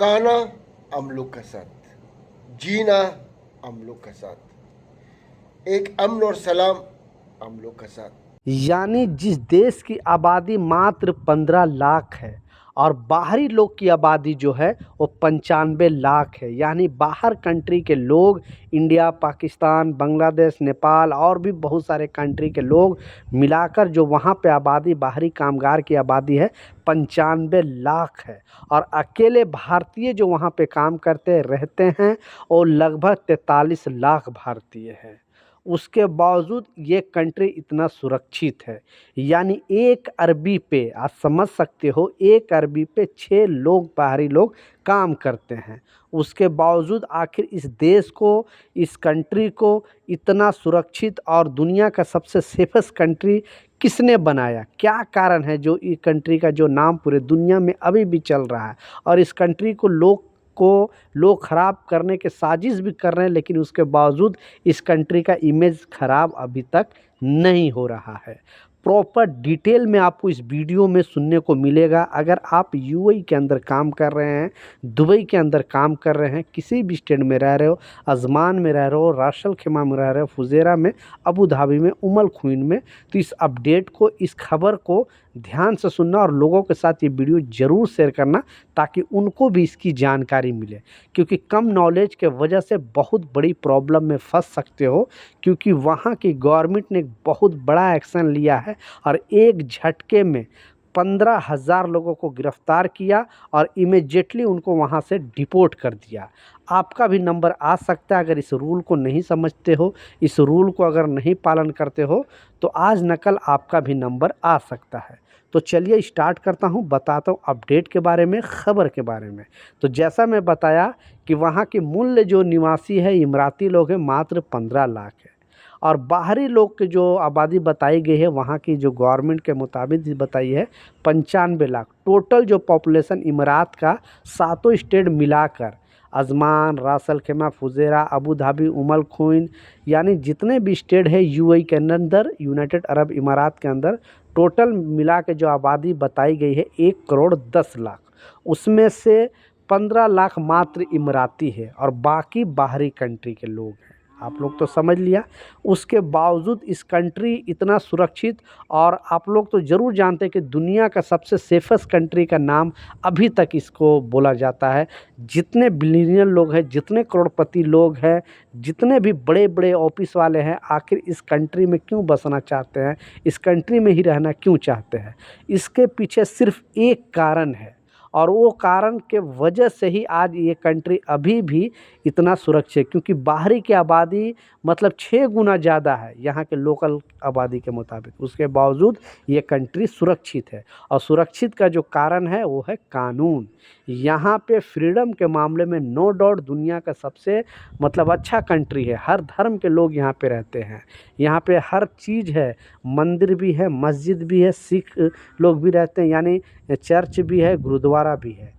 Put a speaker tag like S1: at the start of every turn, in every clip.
S1: खाना हम लोग का साथ, जीना हम लोग का साथ, एक अमन और सलाम हम लोग का साथ।
S2: यानी जिस देश की आबादी मात्र 15 लाख है और बाहरी लोग की आबादी जो है वो 95 लाख है। यानी बाहर कंट्री के लोग, इंडिया, पाकिस्तान, बांग्लादेश, नेपाल और भी बहुत सारे कंट्री के लोग मिलाकर जो वहाँ पे आबादी, बाहरी कामगार की आबादी है 95 लाख है। और अकेले भारतीय जो वहाँ पे काम करते रहते हैं वो लगभग 43 लाख भारतीय हैं। उसके बावजूद ये कंट्री इतना सुरक्षित है। यानी 1 अरबी पे आप समझ सकते हो, 1 अरबी पे 6 लोग, बाहरी लोग काम करते हैं। उसके बावजूद आखिर इस देश को, इस कंट्री को इतना सुरक्षित और दुनिया का सबसे सेफेस्ट कंट्री किसने बनाया? क्या कारण है जो इस कंट्री का जो नाम पूरे दुनिया में अभी भी चल रहा है? और इस कंट्री को लोग ख़राब करने के साजिश भी कर रहे हैं, लेकिन उसके बावजूद इस कंट्री का इमेज ख़राब अभी तक नहीं हो रहा है। प्रॉपर डिटेल में आपको इस वीडियो में सुनने को मिलेगा। अगर आप यूएई के अंदर काम कर रहे हैं, दुबई के अंदर काम कर रहे हैं, किसी भी स्टेट में रह रहे हो, अजमान में रह रहे हो, रास अल खैमा में रह रहे हो, फुजेरा में, अबू धाबी में, उमल खुइन में, तो इस अपडेट को, इस खबर को ध्यान से सुनना और लोगों के साथ ये वीडियो ज़रूर शेयर करना ताकि उनको भी इसकी जानकारी मिले। क्योंकि कम नॉलेज के वजह से बहुत बड़ी प्रॉब्लम में फंस सकते हो, क्योंकि वहाँ की गवर्नमेंट ने एक बहुत बड़ा एक्शन लिया है और एक झटके में 15,000 लोगों को गिरफ्तार किया और इमीडिएटली उनको वहाँ से डिपोर्ट कर दिया। आपका भी नंबर आ सकता है अगर इस रूल को नहीं समझते हो, इस रूल को अगर नहीं पालन करते हो, तो आज न कल आपका भी नंबर आ सकता है। तो चलिए स्टार्ट करता हूँ, बताता हूँ अपडेट के बारे में, ख़बर के बारे में। तो जैसा मैं बताया कि वहाँ के मूल्य जो निवासी है इमराती लोग हैं मात्र 15 लाख है और बाहरी लोग की जो आबादी बताई गई है वहाँ की जो गवर्नमेंट के मुताबिक बताई है 95 लाख। टोटल जो पॉपुलेशन इमरात का सातों स्टेट मिलाकर, अजमान, रास अल खैमा, फुजेरा, अबू धाबी, उमल खुइन, यानी जितने भी स्टेट है यूएई के अंदर, यूनाइटेड अरब इमारात के अंदर, टोटल मिला के जो आबादी बताई गई है 1 करोड़ 10 लाख। उसमें से 15 लाख मात्र इमराती है और बाकी बाहरी कंट्री के लोग हैं। आप लोग तो समझ लिया। उसके बावजूद इस कंट्री इतना सुरक्षित, और आप लोग तो ज़रूर जानते हैं कि दुनिया का सबसे सेफेस्ट कंट्री का नाम अभी तक इसको बोला जाता है। जितने बिलियनियर लोग हैं, जितने करोड़पति लोग हैं, जितने भी बड़े बड़े ऑफिस वाले हैं, आखिर इस कंट्री में क्यों बसना चाहते हैं, इस कंट्री में ही रहना क्यों चाहते हैं? इसके पीछे सिर्फ एक कारण है और वो कारण के वजह से ही आज ये कंट्री अभी भी इतना सुरक्षित है, क्योंकि बाहरी की आबादी मतलब 6 गुना ज़्यादा है यहाँ के लोकल आबादी के मुताबिक। उसके बावजूद ये कंट्री सुरक्षित है और सुरक्षित का जो कारण है वो है कानून। यहाँ पे फ्रीडम के मामले में नो डाउट दुनिया का सबसे मतलब अच्छा कंट्री है। हर धर्म के लोग यहाँ पे रहते हैं, यहाँ पे हर चीज़ है, मंदिर भी है, मस्जिद भी है, सिख लोग भी रहते हैं, यानी चर्च भी है, गुरुद्वारा भी है।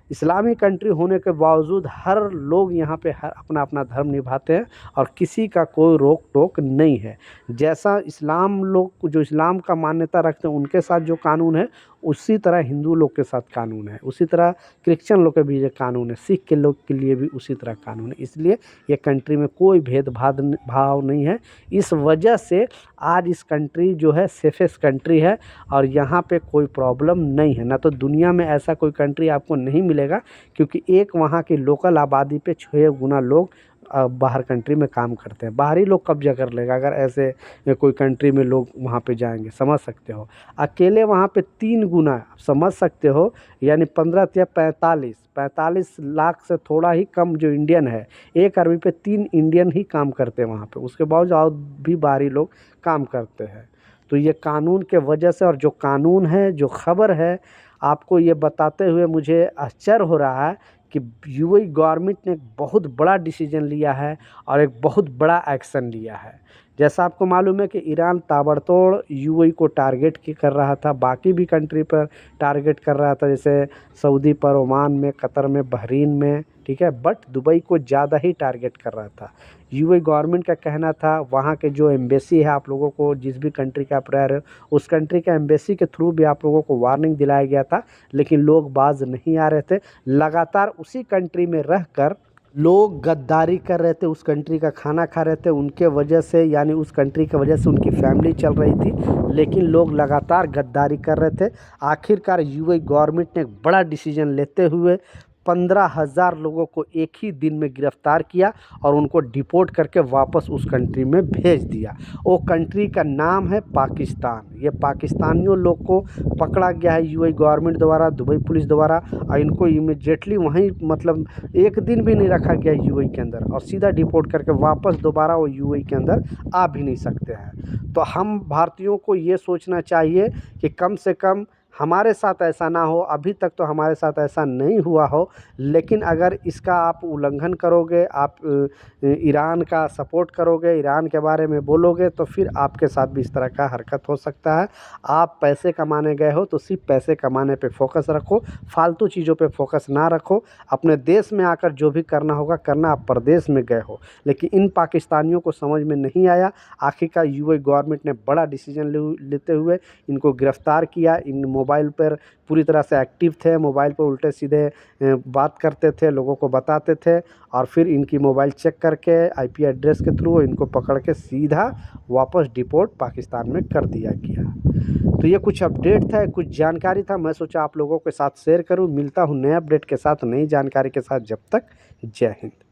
S2: इस्लामी कंट्री होने के बावजूद हर लोग यहाँ पे हर अपना अपना धर्म निभाते हैं और किसी का कोई रोक टोक नहीं है। जैसा इस्लाम लोग जो इस्लाम का मान्यता रखते हैं उनके साथ जो कानून है, उसी तरह हिंदू लोग के साथ कानून है, उसी तरह क्रिश्चियन लोग के भी ये कानून है, सिख के लोग के लिए भी उसी तरह कानून है। इसलिए ये कंट्री में कोई भेदभाव भाव नहीं है। इस वजह से आज इस कंट्री जो है सेफेस्ट कंट्री है और यहाँ पे कोई प्रॉब्लम नहीं है। ना तो दुनिया में ऐसा कोई कंट्री आपको नहीं मिलेगा, क्योंकि एक वहाँ की लोकल आबादी पे 6 गुना लोग बाहर कंट्री में काम करते हैं। बाहरी लोग कब्जा कर लेगा अगर ऐसे कोई कंट्री में लोग वहाँ पे जाएंगे, समझ सकते हो। अकेले वहाँ पे 3 गुना, समझ सकते हो, यानी 15 या 45 लाख से थोड़ा ही कम जो इंडियन है, 1 अरबी पे 3 इंडियन ही काम करते हैं वहाँ पे। उसके बावजूद और भी बाहरी लोग काम करते हैं। तो ये कानून के वजह से, और जो कानून है, जो खबर है, आपको ये बताते हुए मुझे आश्चर्य हो रहा है कि यूएई गवर्नमेंट ने एक बहुत बड़ा डिसीजन लिया है और एक बहुत बड़ा एक्शन लिया है। जैसा आपको मालूम है कि ईरान ताबड़तोड़ यूएई को टारगेट कर रहा था, बाकी भी कंट्री पर टारगेट कर रहा था, जैसे सऊदी पर, ओमान में, कतर में, बहरीन में, ठीक है, बट दुबई को ज़्यादा ही टारगेट कर रहा था। यूएई गवर्नमेंट का कहना था वहाँ के जो एम्बेसी है, आप लोगों को जिस भी कंट्री का आप रह रहे हो उस कंट्री का एम्बेसी के थ्रू भी आप लोगों को वार्निंग दिलाया गया था, लेकिन लोग बाज नहीं आ रहे थे। लगातार उसी कंट्री में रहकर लोग गद्दारी कर रहे थे, उस कंट्री का खाना खा रहे थे, उनके वजह से यानी उस कंट्री की वजह से उनकी फैमिली चल रही थी, लेकिन लोग लगातार गद्दारी कर रहे थे। आखिरकार यूएई गवर्नमेंट ने एक बड़ा डिसीजन लेते हुए 15,000 लोगों को एक ही दिन में गिरफ्तार किया और उनको डिपोर्ट करके वापस उस कंट्री में भेज दिया। वो कंट्री का नाम है पाकिस्तान। ये पाकिस्तानियों लोग को पकड़ा गया है यूएई गवर्नमेंट द्वारा, दुबई पुलिस द्वारा, और इनको इमीडिएटली वहीं मतलब एक दिन भी नहीं रखा गया यूएई के अंदर और सीधा डिपोर्ट करके वापस दोबारा वो यूएई के अंदर आ भी नहीं सकते हैं। तो हम भारतीयों को ये सोचना चाहिए कि कम से कम हमारे साथ ऐसा ना हो। अभी तक तो हमारे साथ ऐसा नहीं हुआ हो, लेकिन अगर इसका आप उल्लंघन करोगे, आप ईरान का सपोर्ट करोगे, ईरान के बारे में बोलोगे, तो फिर आपके साथ भी इस तरह का हरकत हो सकता है। आप पैसे कमाने गए हो तो सिर्फ पैसे कमाने पे फोकस रखो, फालतू चीज़ों पे फोकस ना रखो। अपने देश में आकर जो भी करना होगा करना, आप परदेश में गए हो। लेकिन इन पाकिस्तानियों को समझ में नहीं आया। आखिरकार यूएई गवर्नमेंट ने बड़ा डिसीजन लेते हुए इनको गिरफ्तार किया। इन मोबाइल पर पूरी तरह से एक्टिव थे, मोबाइल पर उल्टे सीधे बात करते थे, लोगों को बताते थे, और फिर इनकी मोबाइल चेक करके आईपी एड्रेस के थ्रू इनको पकड़ के सीधा वापस डिपोर्ट पाकिस्तान में कर दिया गया। तो ये कुछ अपडेट था, कुछ जानकारी था, मैं सोचा आप लोगों के साथ शेयर करूं। मिलता हूं नए अपडेट के साथ, नई जानकारी के साथ। जब तक जय हिंद।